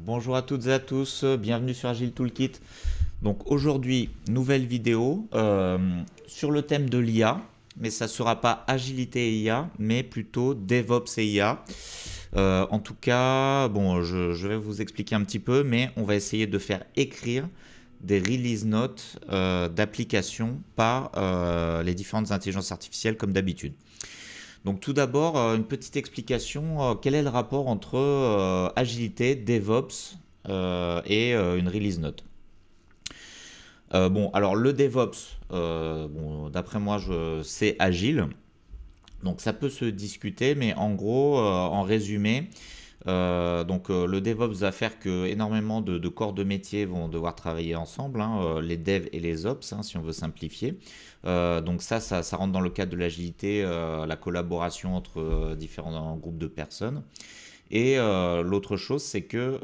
Bonjour à toutes et à tous, bienvenue sur Agile Toolkit. Donc aujourd'hui, nouvelle vidéo sur le thème de l'IA, mais ça ne sera pas agilité et IA, mais plutôt DevOps et IA. En tout cas, bon, je vais vous expliquer un petit peu, mais on va essayer de faire écrire des release notes d'applications par les différentes intelligences artificielles comme d'habitude. Donc tout d'abord, une petite explication, quel est le rapport entre agilité, DevOps et une release note. Bon, alors le DevOps, bon, d'après moi, c'est agile. Donc ça peut se discuter, mais en gros, en résumé, le DevOps va faire que énormément de corps de métier vont devoir travailler ensemble, hein, les devs et les ops, hein, si on veut simplifier. Donc ça rentre dans le cadre de l'agilité, la collaboration entre différents groupes de personnes. Et l'autre chose, c'est que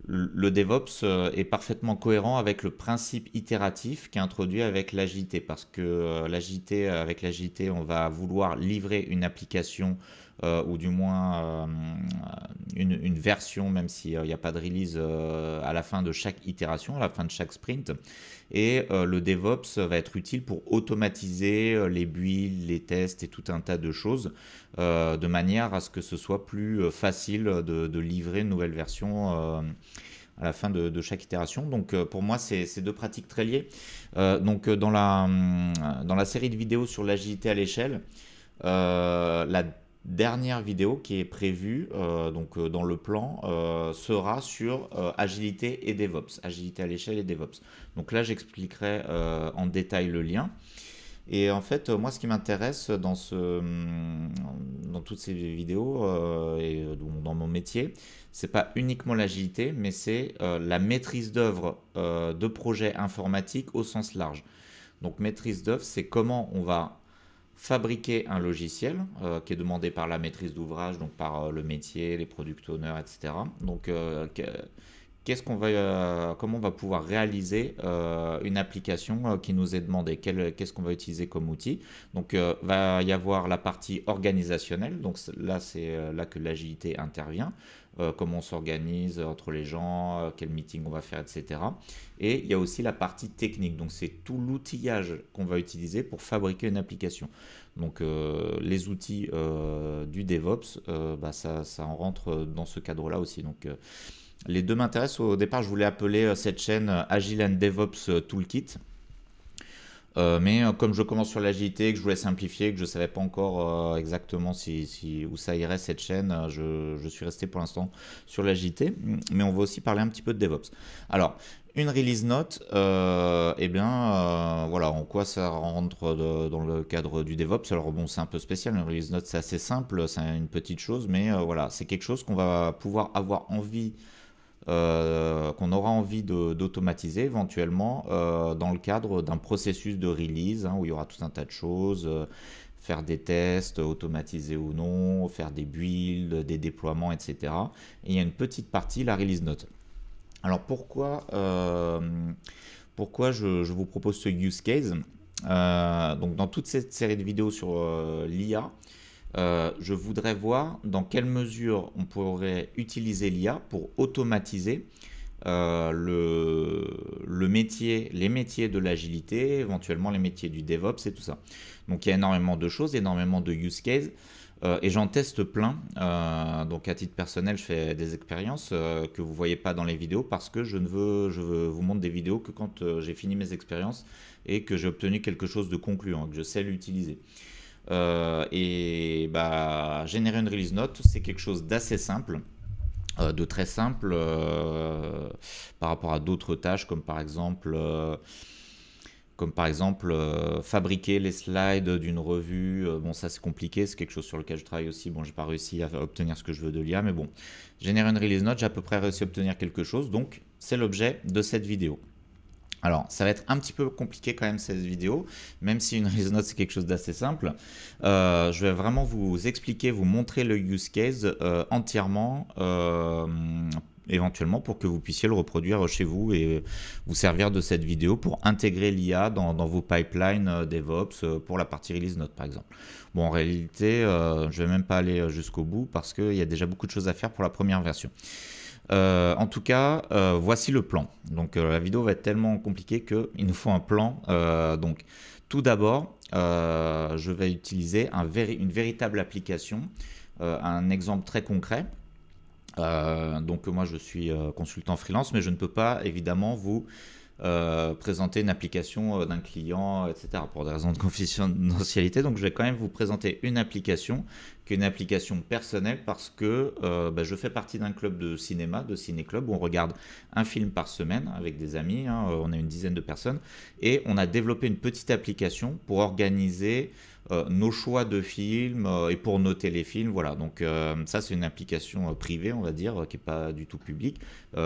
le DevOps est parfaitement cohérent avec le principe itératif qui est introduit avec l'agilité, parce que avec l'agilité, on va vouloir livrer une application ou du moins une version, même s'il n'y a pas de release à la fin de chaque itération, à la fin de chaque sprint. Et le DevOps va être utile pour automatiser les builds, les tests et tout un tas de choses, de manière à ce que ce soit plus facile de livrer une nouvelle version à la fin de chaque itération. Donc pour moi, c'est deux pratiques très liées. Dans la série de vidéos sur l'agilité à l'échelle, la dernière vidéo qui est prévue dans le plan sera sur agilité et DevOps, agilité à l'échelle et DevOps. Donc là, j'expliquerai en détail le lien. Et en fait, moi, ce qui m'intéresse dans toutes ces vidéos et dans mon métier, c'est pas uniquement l'agilité, mais c'est la maîtrise d'œuvre de projets informatiques au sens large. Donc, maîtrise d'œuvre, c'est comment on va fabriquer un logiciel qui est demandé par la maîtrise d'ouvrage, donc par le métier, les product owners, etc. Donc, comment on va pouvoir réaliser une application qui nous est demandée, qu'est-ce qu'on va utiliser comme outil. Donc va y avoir la partie organisationnelle, donc là c'est là que l'agilité intervient, comment on s'organise entre les gens, quel meeting on va faire, etc. Et il y a aussi la partie technique, donc c'est tout l'outillage qu'on va utiliser pour fabriquer une application. Donc les outils du DevOps, ça en rentre dans ce cadre-là aussi. Donc les deux m'intéressent. Au départ, je voulais appeler cette chaîne Agile and DevOps Toolkit. Mais comme je commence sur l'agilité, que je voulais simplifier, que je ne savais pas encore exactement où ça irait cette chaîne, je suis resté pour l'instant sur l'agilité. Mais on va aussi parler un petit peu de DevOps. Alors, une release note, voilà, en quoi ça rentre dans le cadre du DevOps. Alors bon, c'est un peu spécial, une release note, c'est assez simple, c'est une petite chose, mais voilà, c'est quelque chose qu'on va pouvoir avoir envie qu'on aura envie d'automatiser éventuellement dans le cadre d'un processus de release, hein, où il y aura tout un tas de choses, faire des tests, automatiser ou non, faire des builds, des déploiements, etc. Et il y a une petite partie, la release note. Alors pourquoi je vous propose ce use case. Donc dans toute cette série de vidéos sur l'IA, je voudrais voir dans quelle mesure on pourrait utiliser l'IA pour automatiser le métier, les métiers de l'agilité, éventuellement les métiers du DevOps et tout ça. Donc il y a énormément de choses, énormément de use cases. Et j'en teste plein. Donc à titre personnel, je fais des expériences que vous ne voyez pas dans les vidéos parce que je veux vous montrer des vidéos que quand j'ai fini mes expériences et que j'ai obtenu quelque chose de concluant, que je sais l'utiliser. Générer une release note, c'est quelque chose d'assez simple, de très simple par rapport à d'autres tâches comme par exemple fabriquer les slides d'une revue. Bon, ça c'est compliqué, c'est quelque chose sur lequel je travaille aussi. Bon, j'ai pas réussi à obtenir ce que je veux de l'IA, mais bon, générer une release note, j'ai à peu près réussi à obtenir quelque chose, donc c'est l'objet de cette vidéo. Alors, ça va être un petit peu compliqué quand même cette vidéo, même si une release note c'est quelque chose d'assez simple. Je vais vraiment vous expliquer, vous montrer le use case entièrement éventuellement pour que vous puissiez le reproduire chez vous et vous servir de cette vidéo pour intégrer l'IA dans vos pipelines DevOps pour la partie release note par exemple. Bon, en réalité, je vais même pas aller jusqu'au bout parce qu'il y a déjà beaucoup de choses à faire pour la première version. En tout cas, voici le plan. Donc la vidéo va être tellement compliquée qu'il nous faut un plan. Donc tout d'abord, je vais utiliser une véritable application, un exemple très concret. Donc moi je suis consultant freelance, mais je ne peux pas évidemment vous présenter une application d'un client, etc. pour des raisons de confidentialité. Donc je vais quand même vous présenter une application qui est une application personnelle parce que je fais partie d'un club de cinéma, de ciné-club, où on regarde un film par semaine avec des amis, hein, on a une dizaine de personnes, et on a développé une petite application pour organiser nos choix de films et pour noter les films. Voilà, donc ça c'est une application privée, on va dire, qui n'est pas du tout publique,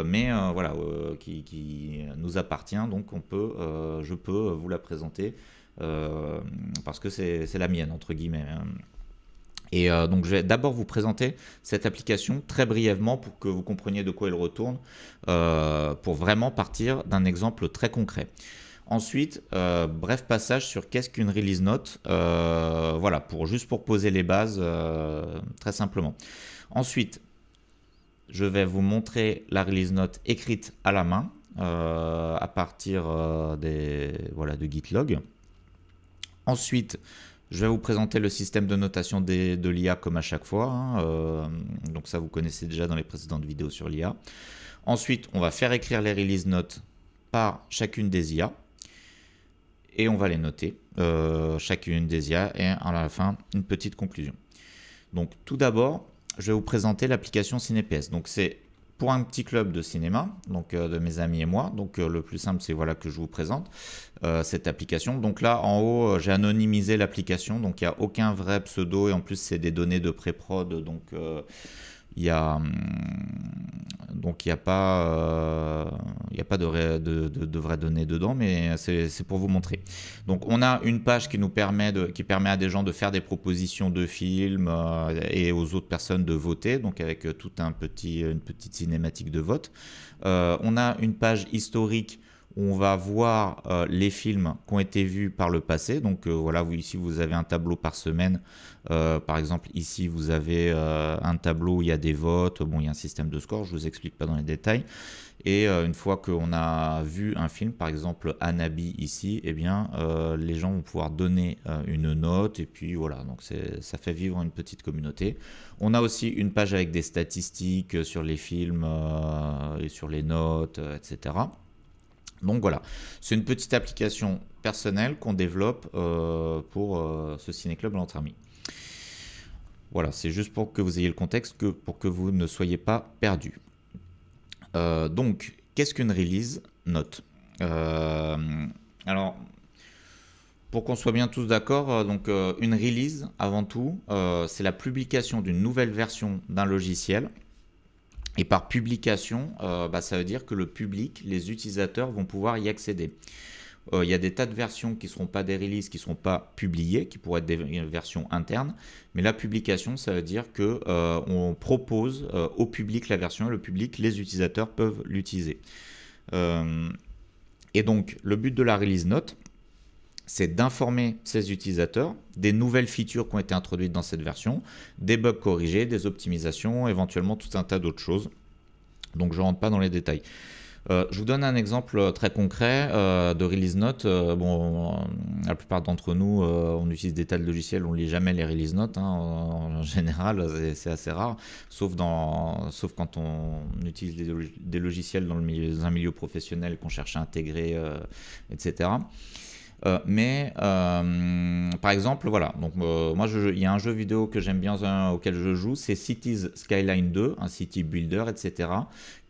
mais voilà, qui nous appartient, donc je peux vous la présenter parce que c'est la mienne, entre guillemets. Et donc je vais d'abord vous présenter cette application très brièvement pour que vous compreniez de quoi elle retourne, pour vraiment partir d'un exemple très concret. Ensuite, bref passage sur qu'est-ce qu'une release note, voilà, juste pour poser les bases très simplement. Ensuite, je vais vous montrer la release note écrite à la main à partir de Gitlog. Ensuite, je vais vous présenter le système de notation de l'IA comme à chaque fois, hein, donc ça vous connaissez déjà dans les précédentes vidéos sur l'IA. Ensuite, on va faire écrire les release notes par chacune des IA et on va les noter, chacune des IA, et à la fin, une petite conclusion. Donc tout d'abord, je vais vous présenter l'application CinéPS. Donc c'est pour un petit club de cinéma, donc de mes amis et moi. Donc le plus simple, c'est voilà que je vous présente cette application. Donc là, en haut, j'ai anonymisé l'application, donc il n'y a aucun vrai pseudo et en plus c'est des données de pré-prod, donc il n'y a pas de vraies données dedans, mais c'est pour vous montrer. Donc on a une page qui permet à des gens de faire des propositions de films et aux autres personnes de voter, donc avec une petite cinématique de vote. On a une page historique où on va voir les films qui ont été vus par le passé. Donc voilà, ici vous avez un tableau par semaine. Par exemple, ici vous avez un tableau où il y a des votes. Bon, il y a un système de score, je ne vous explique pas dans les détails. Et une fois qu'on a vu un film, par exemple Anabi ici, eh bien, les gens vont pouvoir donner une note. Et puis voilà, donc ça fait vivre une petite communauté. On a aussi une page avec des statistiques sur les films et sur les notes, etc. Donc voilà, c'est une petite application personnelle qu'on développe pour ce ciné-club entre amis. Voilà, c'est juste pour que vous ayez le contexte, pour que vous ne soyez pas perdus. Donc, qu'est-ce qu'une release note? Alors, pour qu'on soit bien tous d'accord, une release, avant tout, c'est la publication d'une nouvelle version d'un logiciel. Et par publication, ça veut dire que le public, les utilisateurs vont pouvoir y accéder. Il y a des tas de versions qui ne seront pas des releases, qui ne seront pas publiées, qui pourraient être des versions internes. Mais la publication, ça veut dire qu'on propose au public la version et le public, les utilisateurs peuvent l'utiliser. Et donc, le but de la release note, c'est d'informer ces utilisateurs des nouvelles features qui ont été introduites dans cette version, des bugs corrigés, des optimisations, éventuellement tout un tas d'autres choses. Donc je ne rentre pas dans les détails. Je vous donne un exemple très concret de release note. La plupart d'entre nous, on utilise des tas de logiciels, on ne lit jamais les release notes. Hein, en général, c'est assez rare, sauf quand on utilise des logiciels dans un milieu professionnel qu'on cherche à intégrer, etc. Par exemple, voilà, donc moi il y a un jeu vidéo que j'aime bien auquel je joue, c'est Cities Skyline 2, un city builder, etc.,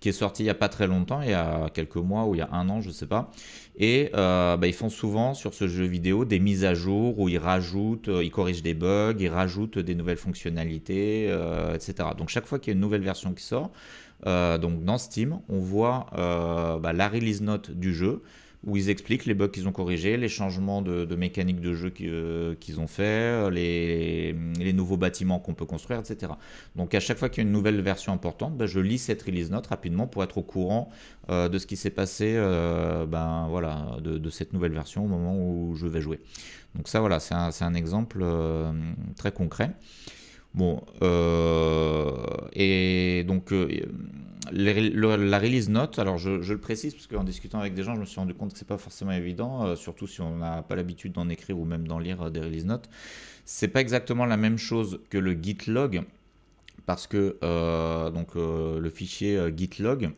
qui est sorti il n'y a pas très longtemps, il y a quelques mois ou il y a un an, je ne sais pas. Et ils font souvent sur ce jeu vidéo des mises à jour où ils rajoutent, ils corrigent des bugs, ils rajoutent des nouvelles fonctionnalités, etc. Donc chaque fois qu'il y a une nouvelle version qui sort, donc dans Steam, on voit la release note du jeu. où ils expliquent les bugs qu'ils ont corrigés, les changements de mécanique de jeu qu'ils ont fait, les nouveaux bâtiments qu'on peut construire, etc. Donc à chaque fois qu'il y a une nouvelle version importante, ben, je lis cette release note rapidement pour être au courant de ce qui s'est passé ben, voilà, de cette nouvelle version au moment où je vais jouer. Donc ça voilà, c'est un exemple très concret. Bon, et donc la release note, alors je le précise parce qu'en discutant avec des gens, je me suis rendu compte que c'est pas forcément évident, surtout si on n'a pas l'habitude d'en écrire ou même d'en lire des release notes. C'est pas exactement la même chose que le git log parce que le fichier git log,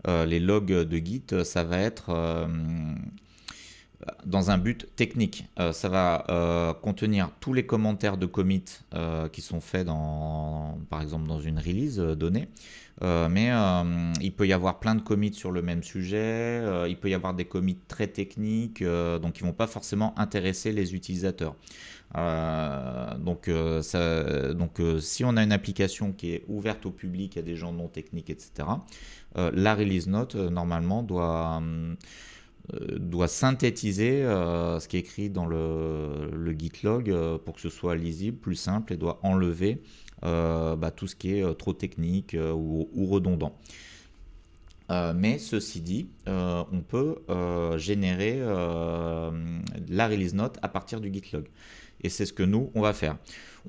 les logs de git, ça va être dans un but technique. Ça va contenir tous les commentaires de commit qui sont faits par exemple dans une release donnée. Mais il peut y avoir plein de commits sur le même sujet, il peut y avoir des commits très techniques, donc ils ne vont pas forcément intéresser les utilisateurs. Si on a une application qui est ouverte au public à des gens non techniques, etc., la release note, normalement, doit synthétiser ce qui est écrit dans le git log pour que ce soit lisible, plus simple, et doit enlever tout ce qui est trop technique ou redondant. Mais ceci dit, on peut générer la release note à partir du git log. Et c'est ce que nous, on va faire.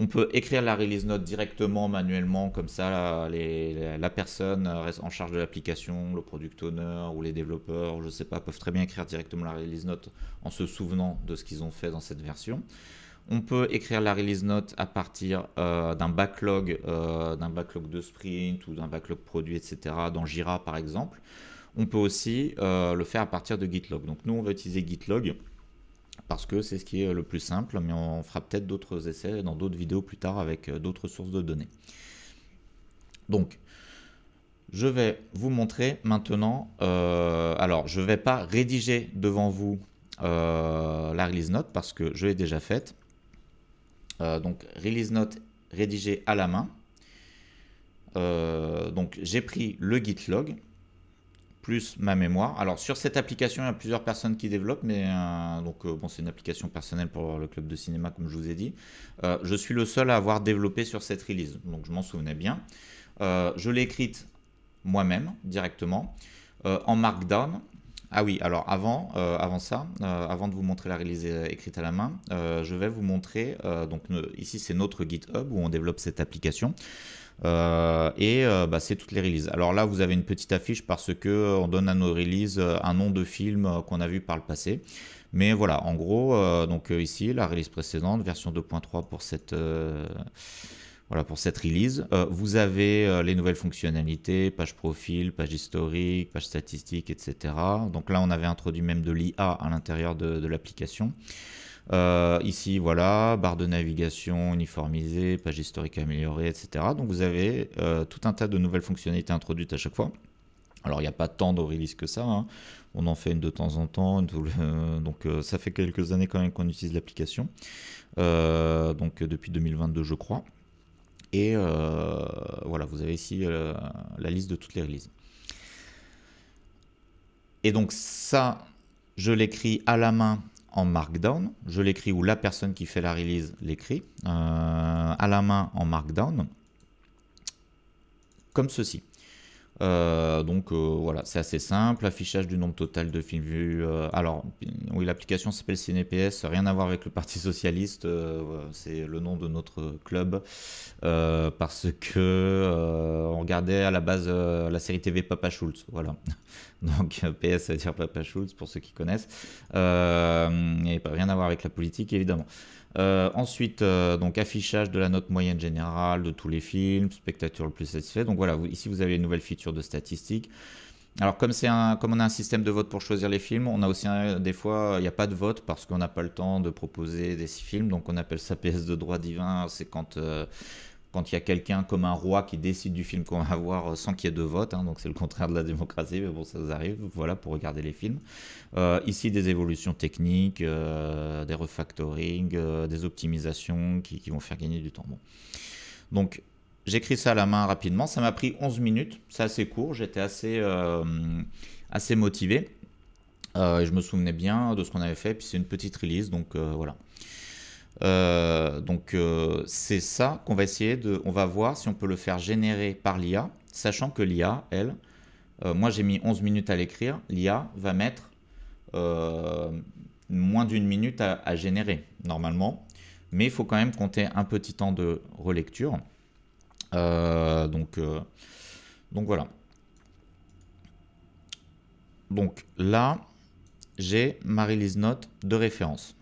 On peut écrire la release note directement, manuellement, comme ça, la personne en charge de l'application, le product owner ou les développeurs, je ne sais pas, peuvent très bien écrire directement la release note en se souvenant de ce qu'ils ont fait dans cette version. On peut écrire la release note à partir d'un backlog de sprint ou d'un backlog produit, etc., dans Jira par exemple. On peut aussi le faire à partir de GitLog. Donc nous, on va utiliser GitLog parce que c'est ce qui est le plus simple, mais on fera peut-être d'autres essais dans d'autres vidéos plus tard avec d'autres sources de données. Donc, je vais vous montrer maintenant, alors je ne vais pas rédiger devant vous la release note parce que je l'ai déjà faite. Donc, release note rédigée à la main. Donc, j'ai pris le git log plus ma mémoire. Alors sur cette application, il y a plusieurs personnes qui développent, mais c'est une application personnelle pour le club de cinéma, comme je vous ai dit. Je suis le seul à avoir développé sur cette release, donc je m'en souvenais bien. Je l'ai écrite moi-même, directement, en Markdown. Ah oui, alors avant de vous montrer la release écrite à la main, je vais vous montrer, ici c'est notre GitHub où on développe cette application. C'est toutes les releases. Alors là, vous avez une petite affiche parce que on donne à nos releases un nom de film qu'on a vu par le passé. Mais voilà, en gros, ici, la release précédente, version 2.3 pour cette release. Vous avez les nouvelles fonctionnalités, page profil, page historique, page statistique, etc. Donc là, on avait introduit même de l'IA à l'intérieur de l'application. Ici, voilà, barre de navigation uniformisée, page historique améliorée, etc. Donc vous avez tout un tas de nouvelles fonctionnalités introduites à chaque fois. Alors il n'y a pas tant de release que ça, hein. On en fait une de temps en temps, ça fait quelques années quand même qu'on utilise l'application, depuis 2022 je crois. Et voilà, vous avez ici la liste de toutes les releases. Et donc ça, je l'écris à la main en Markdown, je l'écris ou la personne qui fait la release l'écrit à la main en Markdown, comme ceci. Voilà, c'est assez simple, affichage du nombre total de films vus. Alors, oui, l'application s'appelle CinéPS, rien à voir avec le Parti Socialiste, c'est le nom de notre club, parce que on regardait à la base la série TV Papa Schultz, voilà. Donc PS, ça veut dire Papa Schultz pour ceux qui connaissent, et rien à voir avec la politique évidemment. Ensuite, affichage de la note moyenne générale de tous les films, spectateur le plus satisfait. Donc voilà, ici vous avez une nouvelle feature de statistiques. Alors comme on a un système de vote pour choisir les films, on a aussi des fois il n'y a pas de vote parce qu'on n'a pas le temps de proposer des films, donc on appelle ça PS de droit divin. C'est quand il y a quelqu'un comme un roi qui décide du film qu'on va voir sans qu'il y ait de vote, hein, donc c'est le contraire de la démocratie, mais bon, ça nous arrive, voilà, pour regarder les films. Ici, des évolutions techniques, des refactoring, des optimisations qui vont faire gagner du temps. Bon. Donc, j'écris ça à la main rapidement, ça m'a pris 11 minutes, c'est assez court, j'étais assez motivé. Et je me souvenais bien de ce qu'on avait fait, puis c'est une petite release, donc voilà. C'est ça qu'on va essayer de... On va voir si on peut le faire générer par l'IA, sachant que l'IA, elle, moi j'ai mis 11 minutes à l'écrire, l'IA va mettre moins d'une minute à générer, normalement. Mais il faut quand même compter un petit temps de relecture. Donc voilà. Donc là, j'ai ma release note de référence.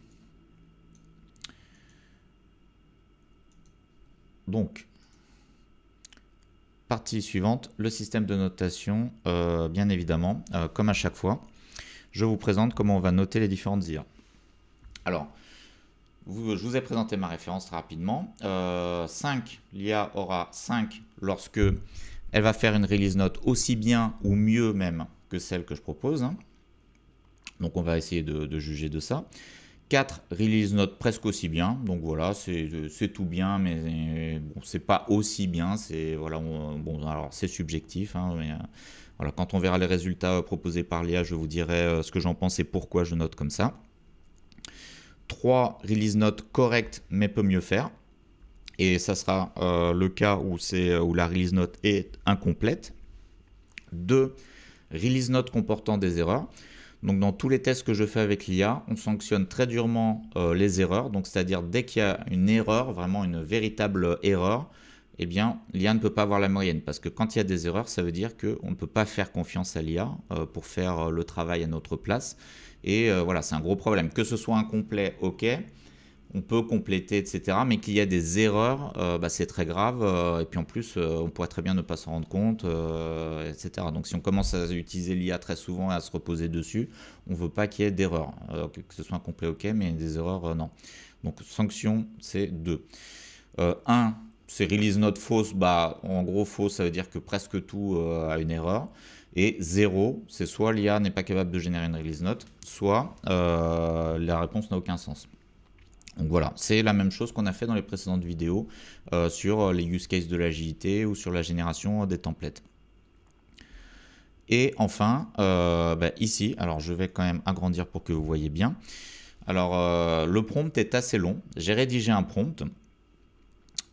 Donc, partie suivante, le système de notation, bien évidemment, comme à chaque fois. Je vous présente comment on va noter les différentes IA. Alors, je vous ai présenté ma référence très rapidement. 5, l'IA aura 5 lorsque elle va faire une release note aussi bien ou mieux même que celle que je propose. Donc on va essayer de juger de ça. 4 release note presque aussi bien. Donc voilà, c'est tout bien, mais bon, c'est pas aussi bien. C'est voilà, bon, alors c'est subjectif. Hein, mais, voilà, quand on verra les résultats proposés par l'IA, je vous dirai ce que j'en pense et pourquoi je note comme ça. 3 release note correcte mais peut mieux faire. Et ça sera le cas où la release note est incomplète. 2 release note comportant des erreurs. Donc dans tous les tests que je fais avec l'IA, on sanctionne très durement les erreurs. Donc c'est-à-dire dès qu'il y a une erreur, vraiment une véritable erreur, eh bien l'IA ne peut pas avoir la moyenne. Parce que quand il y a des erreurs, ça veut dire qu'on ne peut pas faire confiance à l'IA pour faire le travail à notre place. Et voilà, c'est un gros problème. Que ce soit incomplet, ok, on peut compléter, etc. Mais qu'il y a des erreurs, c'est très grave. Et puis en plus, on pourrait très bien ne pas s'en rendre compte, etc. Donc si on commence à utiliser l'IA très souvent et à se reposer dessus, on ne veut pas qu'il y ait d'erreurs. Que ce soit incomplet, ok, mais des erreurs, non. Donc sanction, c'est 2. 1, c'est release note fausse. En gros, fausse, ça veut dire que presque tout a une erreur. Et 0, c'est soit l'IA n'est pas capable de générer une release note, soit la réponse n'a aucun sens. Donc voilà, c'est la même chose qu'on a fait dans les précédentes vidéos sur les use cases de l'agilité ou sur la génération des templates. Et enfin, ici, alors je vais quand même agrandir pour que vous voyez bien. Alors le prompt est assez long. J'ai rédigé un prompt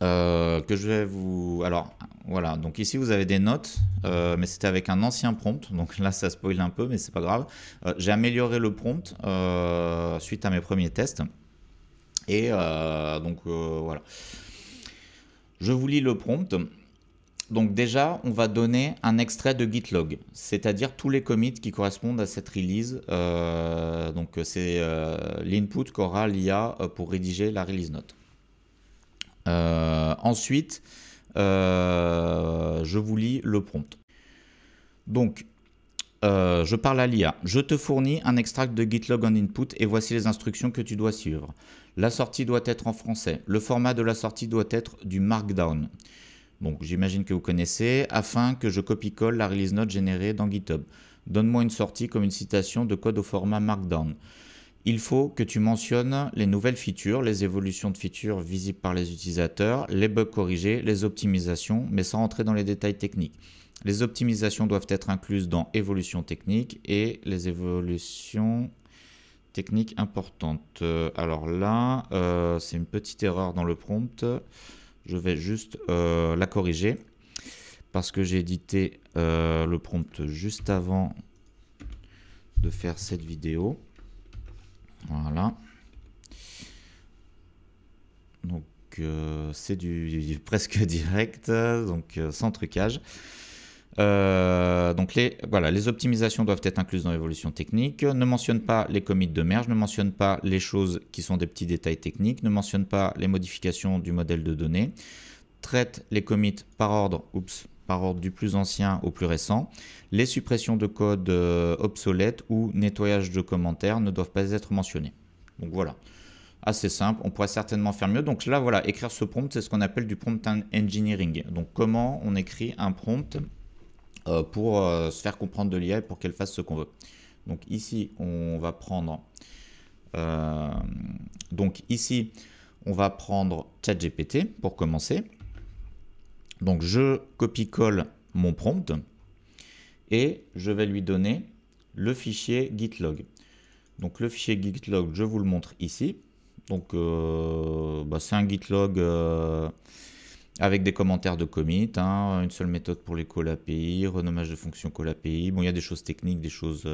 que je vais vous... Alors voilà, donc ici vous avez des notes, mais c'était avec un ancien prompt. Donc là ça spoil un peu, mais c'est pas grave. J'ai amélioré le prompt suite à mes premiers tests. Et voilà. Je vous lis le prompt. Donc déjà, on va donner un extrait de Git log, c'est-à-dire tous les commits qui correspondent à cette release. Donc c'est l'input qu'aura l'IA pour rédiger la release note. Ensuite, je vous lis le prompt. Donc, je parle à l'IA. Je te fournis un extract de Gitlog en input et voici les instructions que tu dois suivre. La sortie doit être en français. Le format de la sortie doit être du Markdown. Donc j'imagine que vous connaissez, afin que je copie-colle la release note générée dans GitHub. Donne-moi une sortie comme une citation de code au format Markdown. Il faut que tu mentionnes les nouvelles features, les évolutions de features visibles par les utilisateurs, les bugs corrigés, les optimisations, mais sans rentrer dans les détails techniques. Les optimisations doivent être incluses dans évolution technique et les évolutions techniques importantes. Alors là, c'est une petite erreur dans le prompt. Je vais juste la corriger parce que j'ai édité le prompt juste avant de faire cette vidéo. Voilà. Donc c'est du presque direct, donc sans trucage. Donc les optimisations doivent être incluses dans l'évolution technique. Ne mentionne pas les commits de merge, ne mentionne pas les choses qui sont des petits détails techniques, ne mentionne pas les modifications du modèle de données. Traite les commits par ordre du plus ancien au plus récent. Les suppressions de code obsolètes ou nettoyage de commentaires ne doivent pas être mentionnés. Donc voilà, assez simple, on pourrait certainement faire mieux. Donc là, voilà, écrire ce prompt, c'est ce qu'on appelle du prompt engineering. Donc comment on écrit un prompt pour se faire comprendre de l'IA et pour qu'elle fasse ce qu'on veut. Donc ici, on va prendre... ChatGPT pour commencer. Donc je copie-colle mon prompt et je vais lui donner le fichier gitlog. Donc le fichier gitlog, je vous le montre ici. Donc c'est un gitlog avec des commentaires de commit, hein, une seule méthode pour les call API, renommage de fonction call API. Bon, il y a des choses techniques, des choses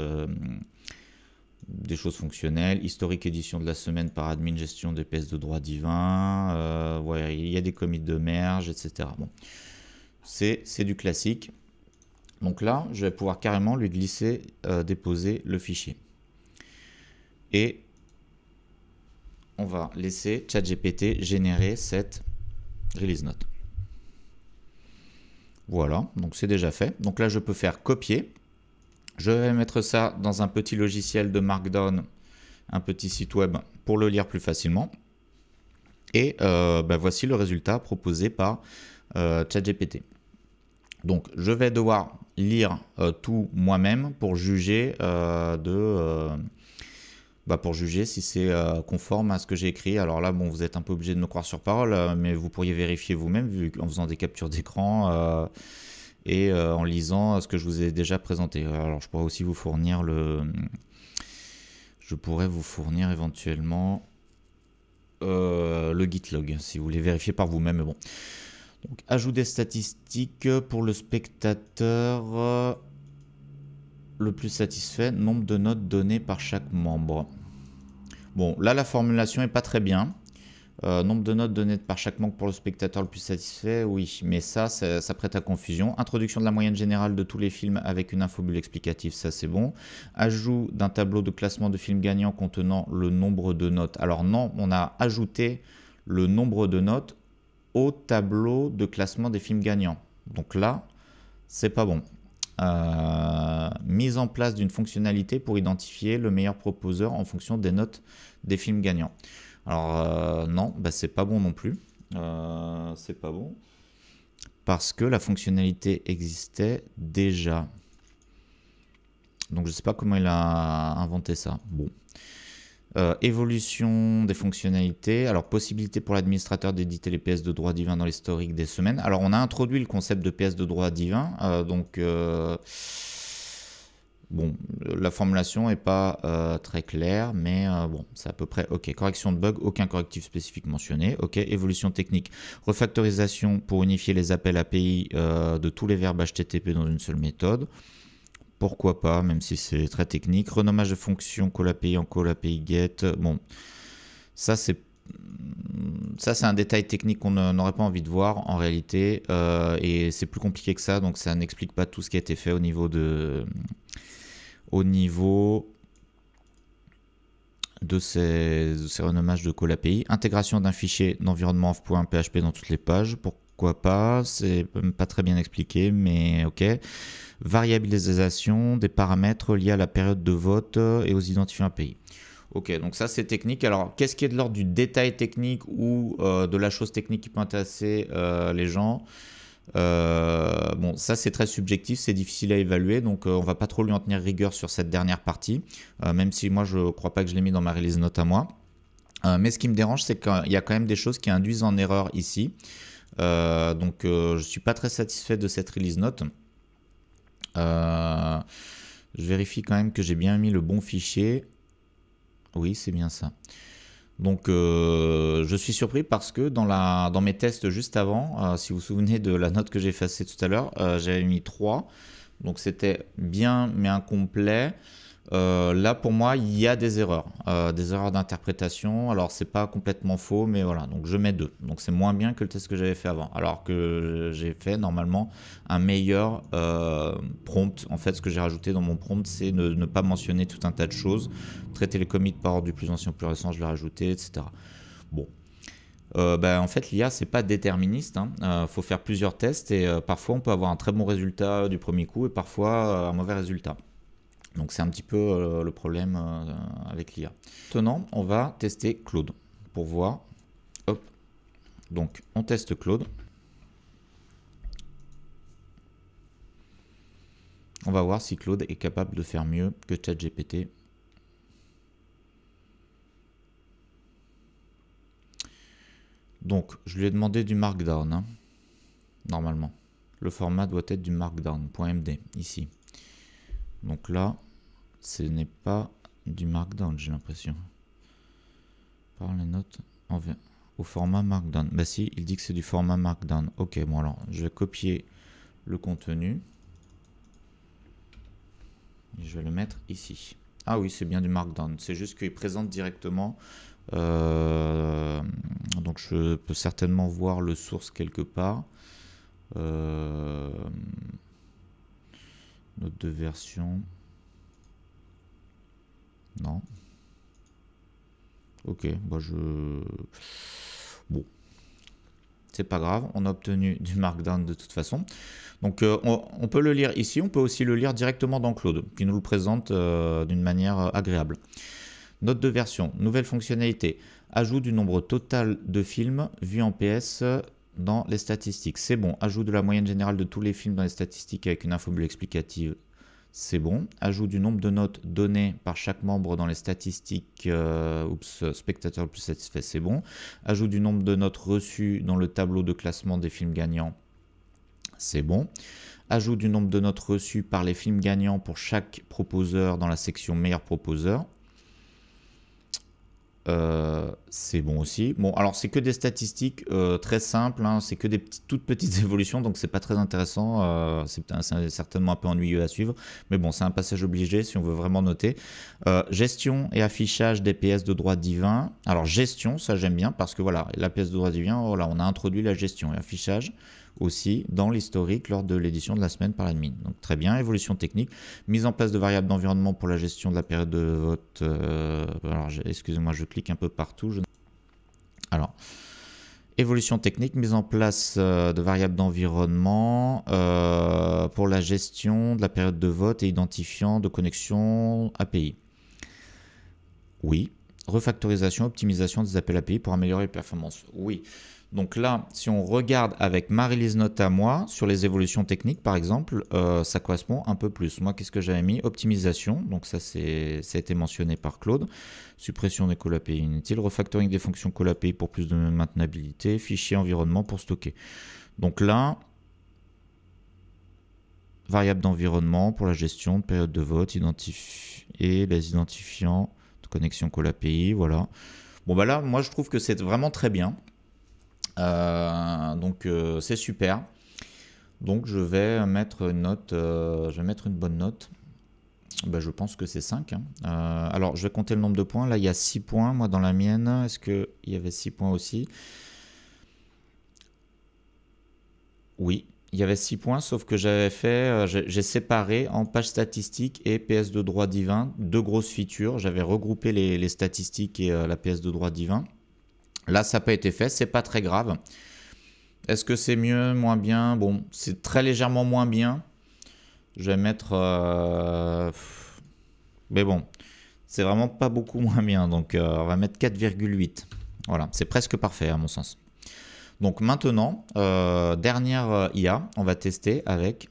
fonctionnelles, historique édition de la semaine par admin, gestion des PS de droit divin, ouais, il y a des commits de merge, etc. Bon, c'est du classique. Donc là, je vais pouvoir carrément lui glisser, déposer le fichier. Et on va laisser ChatGPT générer cette release note. Voilà, donc c'est déjà fait. Donc là, je peux faire copier. Je vais mettre ça dans un petit logiciel de Markdown, un petit site web pour le lire plus facilement. Et voici le résultat proposé par ChatGPT. Donc, je vais devoir lire tout moi-même pour juger pour juger si c'est conforme à ce que j'ai écrit. Alors là, bon, vous êtes un peu obligé de me croire sur parole, mais vous pourriez vérifier vous-même en faisant des captures d'écran et en lisant ce que je vous ai déjà présenté. Alors, je pourrais aussi vous fournir je pourrais vous fournir éventuellement le gitlog si vous voulez vérifier par vous-même. Mais bon. Donc, ajout des statistiques pour le spectateur le plus satisfait, nombre de notes données par chaque membre. Bon, là, la formulation n'est pas très bien. Nombre de notes données par chaque membre pour le spectateur le plus satisfait, oui, mais ça prête à confusion. Introduction de la moyenne générale de tous les films avec une infobulle explicative, ça c'est bon. Ajout d'un tableau de classement de films gagnants contenant le nombre de notes. Alors non, on a ajouté le nombre de notes au tableau de classement des films gagnants. Donc là, c'est pas bon. Mise en place d'une fonctionnalité pour identifier le meilleur proposeur en fonction des notes des films gagnants. Alors non, c'est pas bon non plus. C'est pas bon parce que la fonctionnalité existait déjà. Donc je sais pas comment il a inventé ça. Bon. Évolution des fonctionnalités. Alors, possibilité pour l'administrateur d'éditer les PS de droit divin dans l'historique des semaines. Alors, on a introduit le concept de PS de droit divin. Bon, la formulation n'est pas très claire, mais bon, c'est à peu près OK. Correction de bug, aucun correctif spécifique mentionné. OK, évolution technique. Refactorisation pour unifier les appels API de tous les verbes HTTP dans une seule méthode. Pourquoi pas, même si c'est très technique. Renommage de fonction call API en call API get. Bon, ça c'est un détail technique qu'on n'aurait pas envie de voir en réalité. Et c'est plus compliqué que ça, donc ça n'explique pas tout ce qui a été fait au niveau de ces renommages de call API. Intégration d'un fichier d'environnement off.php dans toutes les pages. Pourquoi pas, c'est pas très bien expliqué, mais ok. Variabilisation des paramètres liés à la période de vote et aux identifiants API. Ok, donc ça c'est technique. Alors, qu'est-ce qui est de l'ordre du détail technique ou de la chose technique qui peut intéresser les gens? Bon, ça c'est très subjectif, c'est difficile à évaluer, donc on va pas trop lui en tenir rigueur sur cette dernière partie, même si moi je crois pas que je l'ai mis dans ma release note à moi. Mais ce qui me dérange, c'est qu'il y a quand même des choses qui induisent en erreur ici. Donc je suis pas très satisfait de cette release note. Je vérifie quand même que j'ai bien mis le bon fichier. Oui, c'est bien ça. Donc je suis surpris parce que dans mes tests juste avant, si vous vous souvenez de la note que j'ai effacée tout à l'heure, j'avais mis 3. Donc c'était bien mais incomplet. Là pour moi il y a des erreurs d'interprétation. Alors c'est pas complètement faux, mais voilà, donc je mets 2. Donc c'est moins bien que le test que j'avais fait avant, alors que j'ai fait normalement un meilleur prompt. En fait, ce que j'ai rajouté dans mon prompt, c'est ne pas mentionner tout un tas de choses, traiter les commits par ordre du plus ancien au plus récent, je l'ai rajouté, etc. Bon, en fait l'IA c'est pas déterministe, hein. Faut faire plusieurs tests et parfois on peut avoir un très bon résultat du premier coup et parfois un mauvais résultat. Donc c'est un petit peu le problème avec l'IA. Maintenant, on va tester Claude pour voir. Hop. Donc on teste Claude. On va voir si Claude est capable de faire mieux que ChatGPT. Donc je lui ai demandé du Markdown, hein, normalement. Le format doit être du Markdown.md ici. Donc là, ce n'est pas du Markdown, j'ai l'impression. Par les notes au format Markdown. Bah si, il dit que c'est du format Markdown. Ok, bon alors, je vais copier le contenu. Et je vais le mettre ici. Ah oui, c'est bien du Markdown. C'est juste qu'il présente directement. Donc je peux certainement voir le source quelque part. Note de version. Non. Ok, bah bon. C'est pas grave, on a obtenu du Markdown de toute façon. Donc on peut le lire ici, on peut aussi le lire directement dans Claude, qui nous le présente d'une manière agréable. Note de version, nouvelle fonctionnalité, ajout du nombre total de films vus en PS dans les statistiques. C'est bon, ajout de la moyenne générale de tous les films dans les statistiques avec une infobulle explicative. C'est bon. Ajout du nombre de notes données par chaque membre dans les statistiques. Spectateur le plus satisfait, c'est bon. Ajout du nombre de notes reçues dans le tableau de classement des films gagnants. C'est bon. Ajout du nombre de notes reçues par les films gagnants pour chaque proposeur dans la section meilleur proposeur. C'est bon aussi. Bon, alors c'est que des statistiques très simples, hein, c'est que des toutes petites évolutions, donc c'est pas très intéressant. C'est certainement un peu ennuyeux à suivre, mais bon, c'est un passage obligé si on veut vraiment noter. Gestion et affichage des PS de droit divin. Alors gestion, ça j'aime bien parce que voilà, la PS de droit divin, voilà, on a introduit la gestion et affichage aussi dans l'historique lors de l'édition de la semaine par l'admin. Donc très bien, évolution technique, mise en place de variables d'environnement pour la gestion de la période de vote. Alors excusez-moi, je clique un peu partout. Alors, évolution technique, mise en place de variables d'environnement pour la gestion de la période de vote et identifiant de connexion API. Oui. Refactorisation, optimisation des appels API pour améliorer les performances. Oui. Donc là, si on regarde avec ma release note à moi, sur les évolutions techniques par exemple, ça correspond un peu plus. Moi, qu'est-ce que j'avais mis? Optimisation, donc ça a été mentionné par Claude. Suppression des call API inutiles, refactoring des fonctions call API pour plus de maintenabilité, fichier environnement pour stocker. Donc là, variable d'environnement pour la gestion de période de vote, et les identifiants de connexion call API, voilà. Bon bah là, moi je trouve que c'est vraiment très bien. Donc c'est super. Donc je vais mettre une note, je vais mettre une bonne note. Ben, je pense que c'est 5. Hein. Alors je vais compter le nombre de points. Là il y a 6 points, moi dans la mienne. Est-ce qu'il y avait 6 points aussi? Oui, il y avait 6 points, sauf que j'avais fait, j'ai séparé en page statistique et PS de droit divin, deux grosses features. J'avais regroupé les statistiques et la PS de droit divin. Là, ça n'a pas été fait, c'est pas très grave. Est-ce que c'est mieux, moins bien? Bon, c'est très légèrement moins bien. Je vais mettre... Mais bon, c'est vraiment pas beaucoup moins bien. Donc, on va mettre 4,8. Voilà, c'est presque parfait à mon sens. Donc maintenant, dernière IA, on va tester avec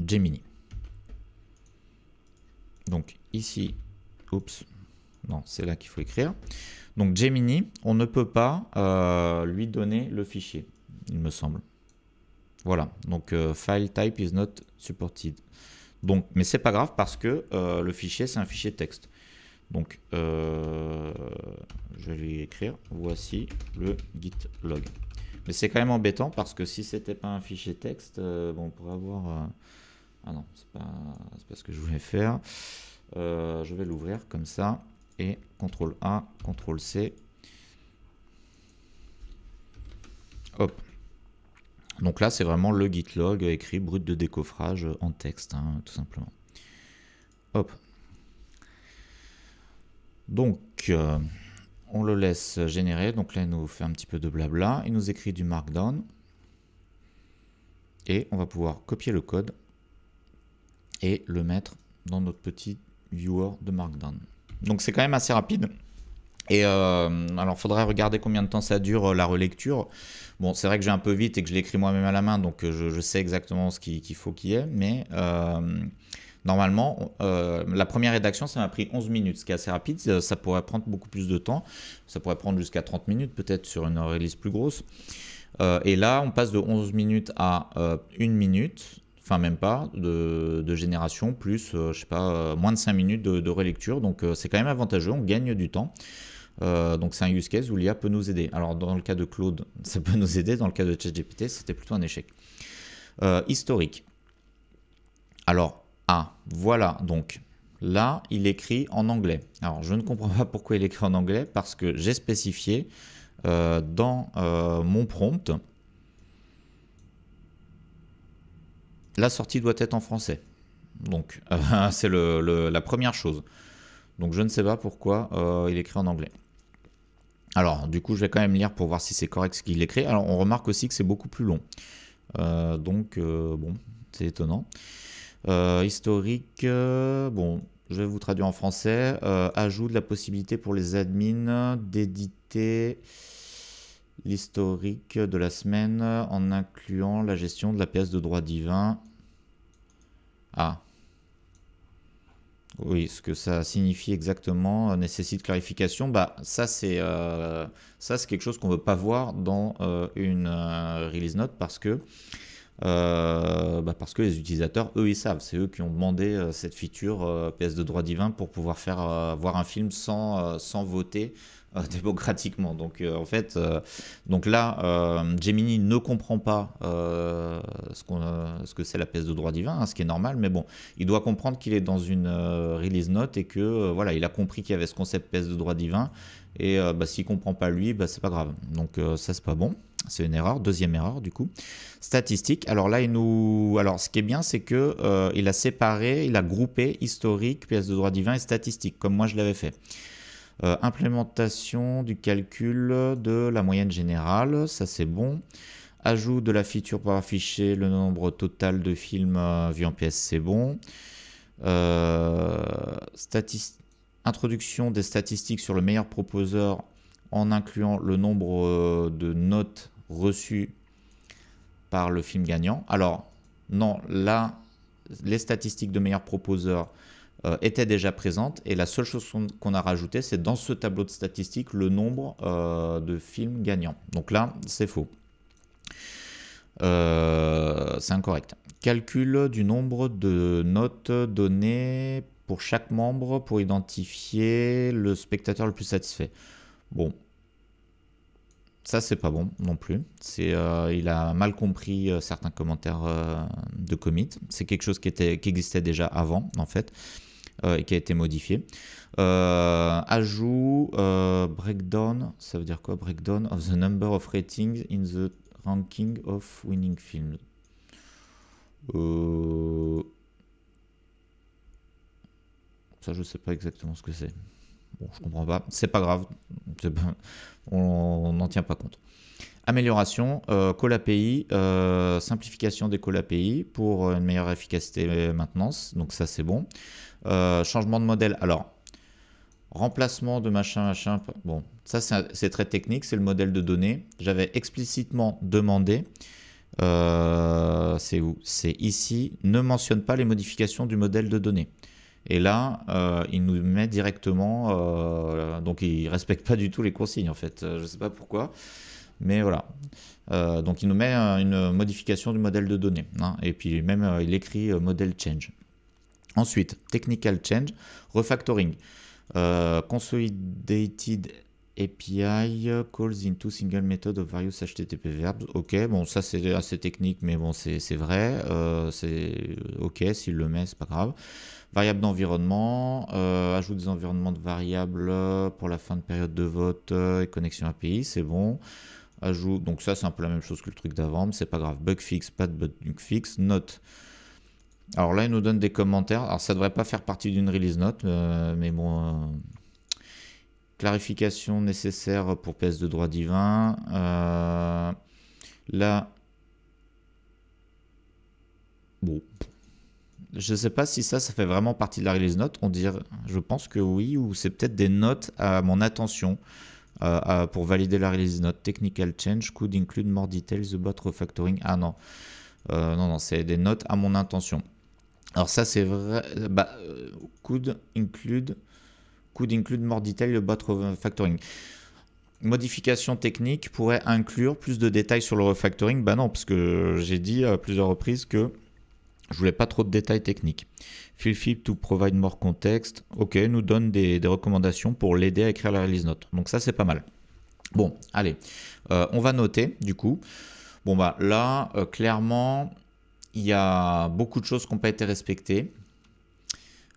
Gemini. Donc ici, oups, non, c'est là qu'il faut écrire. Donc Gemini, on ne peut pas lui donner le fichier, il me semble. Voilà, donc file type is not supported. Donc, mais c'est pas grave parce que le fichier, c'est un fichier texte. Donc, je vais lui écrire, voici le git log. Mais c'est quand même embêtant parce que si c'était pas un fichier texte, bon, on pourrait avoir... Ah non, c'est pas ce que je voulais faire. Je vais l'ouvrir comme ça. Et CTRL A, CTRL C. Hop. Donc là, c'est vraiment le git log écrit brut de décoffrage en texte, hein, tout simplement. Hop. Donc, on le laisse générer. Donc là, il nous fait un petit peu de blabla. Il nous écrit du markdown. Et on va pouvoir copier le code et le mettre dans notre petit viewer de markdown. Donc c'est quand même assez rapide. Et alors, il faudrait regarder combien de temps ça dure la relecture. Bon, c'est vrai que j'ai un peu vite et que je l'écris moi-même à la main, donc je sais exactement ce qu'il faut qu'il y ait. Mais normalement, la première rédaction, ça m'a pris 11 minutes, ce qui est assez rapide. Ça pourrait prendre beaucoup plus de temps. Ça pourrait prendre jusqu'à 30 minutes, peut-être sur une release plus grosse. Et là, on passe de 11 minutes à 1 minute. enfin même pas, de génération, plus, je sais pas, moins de 5 minutes de relecture. Donc c'est quand même avantageux, on gagne du temps. Donc c'est un use case où l'IA peut nous aider. Alors dans le cas de Claude, ça peut nous aider. Dans le cas de ChatGPT, c'était plutôt un échec. Historique. Alors, voilà, donc là, il écrit en anglais. Alors, je ne comprends pas pourquoi il écrit en anglais, parce que j'ai spécifié dans mon prompt, la sortie doit être en français. Donc, c'est la première chose. Donc, je ne sais pas pourquoi il écrit en anglais. Alors, du coup, je vais quand même lire pour voir si c'est correct ce qu'il écrit. Alors, on remarque aussi que c'est beaucoup plus long. Bon, c'est étonnant. Historique, bon, je vais vous traduire en français. Ajout de la possibilité pour les admins d'éditer l'historique de la semaine en incluant la gestion de la pièce de droit divin. Oui, ce que ça signifie exactement nécessite clarification. Bah, ça c'est quelque chose qu'on ne veut pas voir dans une release note parce que les utilisateurs, eux, ils savent. C'est eux qui ont demandé cette feature PS de droit divin pour pouvoir faire voir un film sans voter démocratiquement. Donc, en fait, donc là, Gemini ne comprend pas ce que c'est la PS de droit divin, hein, ce qui est normal. Mais bon, il doit comprendre qu'il est dans une release note et que voilà, il a compris qu'il y avait ce concept PS de droit divin. Et s'il comprend pas lui, c'est pas grave. Donc ça, c'est pas bon. C'est une erreur. Deuxième erreur, du coup. Statistique. Alors là, alors, ce qui est bien, c'est que il a séparé, il a groupé historique, pièce de droit divin et statistique, comme moi je l'avais fait. Implémentation du calcul de la moyenne générale, ça c'est bon. Ajout de la feature pour afficher le nombre total de films vus en PS, c'est bon. Introduction des statistiques sur le meilleur proposeur en incluant le nombre de notes reçues par le film gagnant. Alors, non, là, les statistiques de meilleur proposeur étaient déjà présentes et la seule chose qu'on a rajouté, c'est dans ce tableau de statistiques le nombre de films gagnants. Donc là, c'est faux. C'est incorrect. Calcul du nombre de notes données pour chaque membre pour identifier le spectateur le plus satisfait. Bon, ça c'est pas bon non plus. Il a mal compris certains commentaires de commit. C'est quelque chose qui existait déjà avant en fait et qui a été modifié. Ajout breakdown, ça veut dire quoi? Breakdown of the number of ratings in the ranking of winning films. Ça, je sais pas exactement ce que c'est. Bon, je comprends pas. C'est pas grave. On n'en tient pas compte. Amélioration, call API, simplification des call API pour une meilleure efficacité et maintenance. Donc ça, c'est bon. Changement de modèle. Alors, remplacement de machin. Bon, ça, c'est très technique. C'est le modèle de données. J'avais explicitement demandé. C'est où? C'est ici. Ne mentionne pas les modifications du modèle de données. Et là, il nous met directement, donc il ne respecte pas du tout les consignes en fait, je ne sais pas pourquoi, mais voilà. Donc il nous met une modification du modèle de données, hein, et puis même il écrit model change. Ensuite, technical change, refactoring, consolidated API calls into single method of various HTTP verbs. Ok, bon ça c'est assez technique, mais bon c'est vrai, c'est ok s'il le met, c'est pas grave. Variable d'environnement, ajout des environnements de variables pour la fin de période de vote et connexion API, c'est bon. Ajout, donc ça c'est un peu la même chose que le truc d'avant, mais c'est pas grave. Bug fix, pas de bug fix. Note. Alors là, il nous donne des commentaires. Alors ça devrait pas faire partie d'une release note, mais bon. Clarification nécessaire pour PS de droit divin. Là. Bon. Je ne sais pas si ça fait vraiment partie de la release note. Je pense que oui, ou c'est peut-être des notes à mon attention pour valider la release note. Technical change could include more details about refactoring. Ah non, non, c'est des notes à mon intention. Alors ça c'est vrai. Could include more details about refactoring. Modification technique pourrait inclure plus de détails sur le refactoring. Bah non, parce que j'ai dit à plusieurs reprises que Je voulais pas trop de détails techniques. Feel free to provide more context. Ok, nous donne des recommandations pour l'aider à écrire la release note. Donc ça, c'est pas mal. Bon, allez, on va noter du coup. Bon bah là, clairement, il y a beaucoup de choses qui n'ont pas été respectées.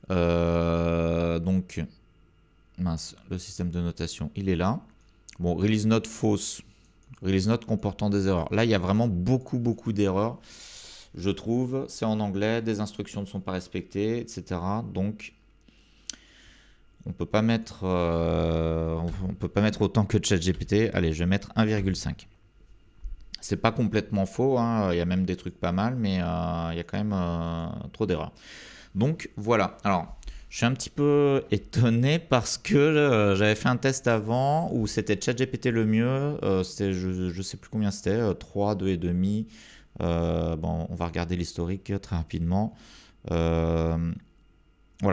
Donc, mince, le système de notation, il est là. Bon, release note fausse, release note comportant des erreurs. Là, il y a vraiment beaucoup d'erreurs. Je trouve, c'est en anglais, des instructions ne sont pas respectées, etc. Donc, on peut pas mettre autant que ChatGPT. Allez, je vais mettre 1,5. C'est pas complètement faux, hein. Il y a même des trucs pas mal, mais il y a quand même trop d'erreurs. Donc voilà, alors je suis un petit peu étonné parce que j'avais fait un test avant où c'était ChatGPT le mieux, je sais plus combien c'était, 3, 2,5. Bon, on va regarder l'historique très rapidement. Voilà,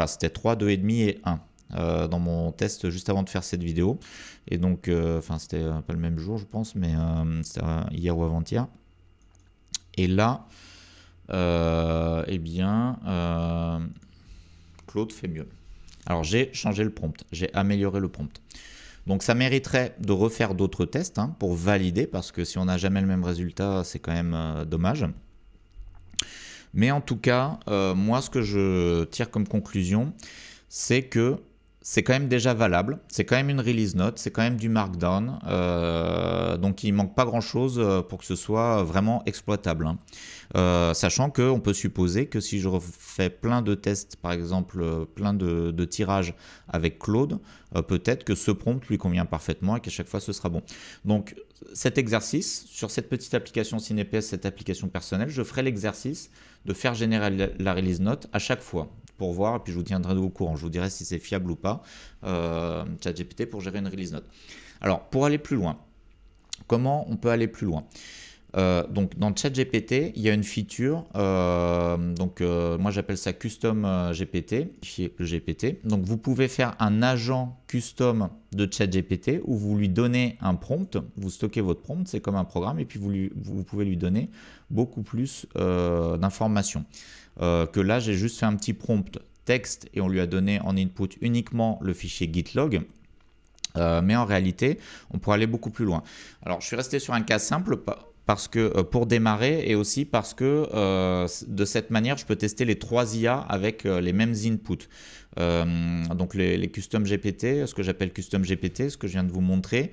c'était 3, 2,5 et 1 dans mon test juste avant de faire cette vidéo. Et donc, enfin, c'était pas le même jour, je pense, mais c'était hier ou avant-hier. Et là, eh bien, Claude fait mieux. Alors, j'ai changé le prompt, j'ai amélioré le prompt. Donc, ça mériterait de refaire d'autres tests hein, pour valider, parce que si on n'a jamais le même résultat, c'est quand même dommage. Mais en tout cas, moi, ce que je tire comme conclusion, c'est que c'est quand même déjà valable, c'est quand même une release note, c'est quand même du markdown, donc il manque pas grand chose pour que ce soit vraiment exploitable. Hein. Sachant qu'on peut supposer que si je refais plein de tests, par exemple plein de tirages avec Claude, peut-être que ce prompt lui convient parfaitement et qu'à chaque fois ce sera bon. Donc cet exercice, sur cette petite application CinePS, cette application personnelle, je ferai l'exercice de faire générer la release note à chaque fois pour voir, et puis je vous tiendrai au courant, je vous dirai si c'est fiable ou pas, ChatGPT pour gérer une release note. Alors, pour aller plus loin, comment on peut aller plus loin? Donc dans ChatGPT, il y a une feature, moi j'appelle ça Custom GPT, le GPT. Donc vous pouvez faire un agent custom de ChatGPT où vous lui donnez un prompt, vous stockez votre prompt, c'est comme un programme, et puis vous pouvez lui donner beaucoup plus d'informations. Que là, j'ai juste fait un petit prompt texte et on lui a donné en input uniquement le fichier GitLog. Mais en réalité, on pourrait aller beaucoup plus loin. Alors, je suis resté sur un cas simple parce que pour démarrer et aussi parce que de cette manière, je peux tester les 3 IA avec les mêmes inputs. Donc les Custom GPT, ce que j'appelle Custom GPT, ce que je viens de vous montrer,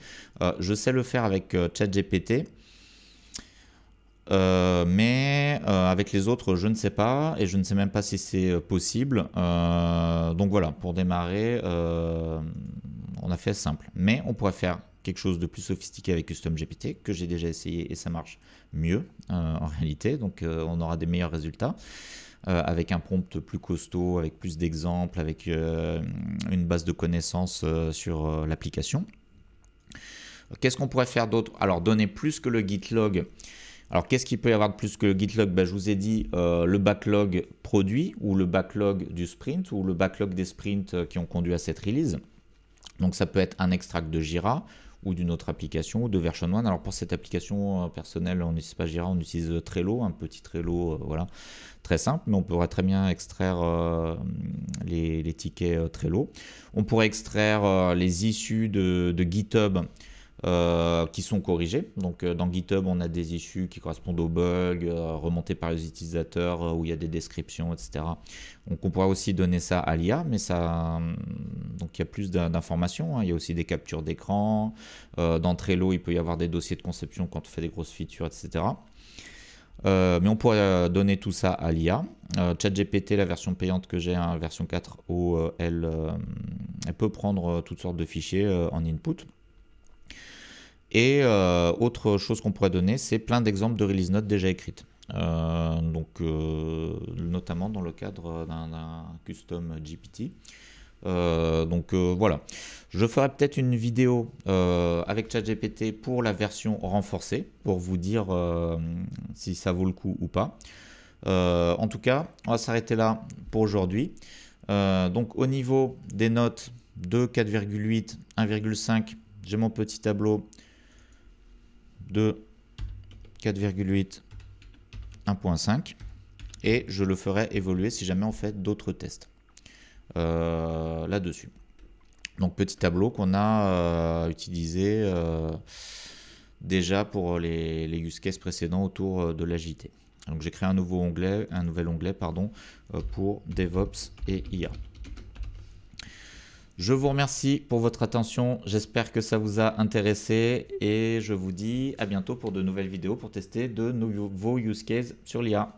je sais le faire avec ChatGPT. Mais avec les autres, je ne sais pas et je ne sais même pas si c'est possible. Donc voilà, pour démarrer, on a fait simple. Mais on pourrait faire quelque chose de plus sophistiqué avec Custom GPT que j'ai déjà essayé et ça marche mieux en réalité. Donc on aura des meilleurs résultats avec un prompt plus costaud, avec plus d'exemples, avec une base de connaissances sur l'application. Qu'est-ce qu'on pourrait faire d'autre? Alors donner plus que le GitLog. Alors, qu'est-ce qu'il peut y avoir de plus que le GitLog? Je vous ai dit le backlog produit ou le backlog du sprint ou le backlog des sprints qui ont conduit à cette release. Donc, ça peut être un extract de Jira ou d'une autre application ou de version 1. Alors, pour cette application personnelle, on n'utilise pas Jira, on utilise Trello, un petit Trello, voilà, très simple. Mais on pourrait très bien extraire les tickets Trello. On pourrait extraire les issues de GitHub qui sont corrigés. Donc dans GitHub, on a des issues qui correspondent aux bugs, remontées par les utilisateurs, où il y a des descriptions, etc. Donc on pourra aussi donner ça à l'IA, mais ça, donc il y a plus d'informations. Hein. Il y a aussi des captures d'écran. Dans Trello, il peut y avoir des dossiers de conception quand on fait des grosses features, etc. Mais on pourrait donner tout ça à l'IA. ChatGPT, la version payante que j'ai, hein, version 4.0, elle peut prendre toutes sortes de fichiers en input. Et autre chose qu'on pourrait donner, c'est plein d'exemples de release notes déjà écrites. Notamment dans le cadre d'un custom GPT. Voilà. Je ferai peut-être une vidéo avec ChatGPT pour la version renforcée, pour vous dire si ça vaut le coup ou pas. En tout cas, on va s'arrêter là pour aujourd'hui. Donc au niveau des notes de 4,8, 1,5, j'ai mon petit tableau de 4,8, 1.5. et je le ferai évoluer si jamais on fait d'autres tests là-dessus. Donc petit tableau qu'on a utilisé déjà pour les use cases précédents autour de l'agilité. Donc j'ai créé un nouvel onglet pour DevOps et IA. Je vous remercie pour votre attention, j'espère que ça vous a intéressé et je vous dis à bientôt pour de nouvelles vidéos pour tester de nouveaux use cases sur l'IA.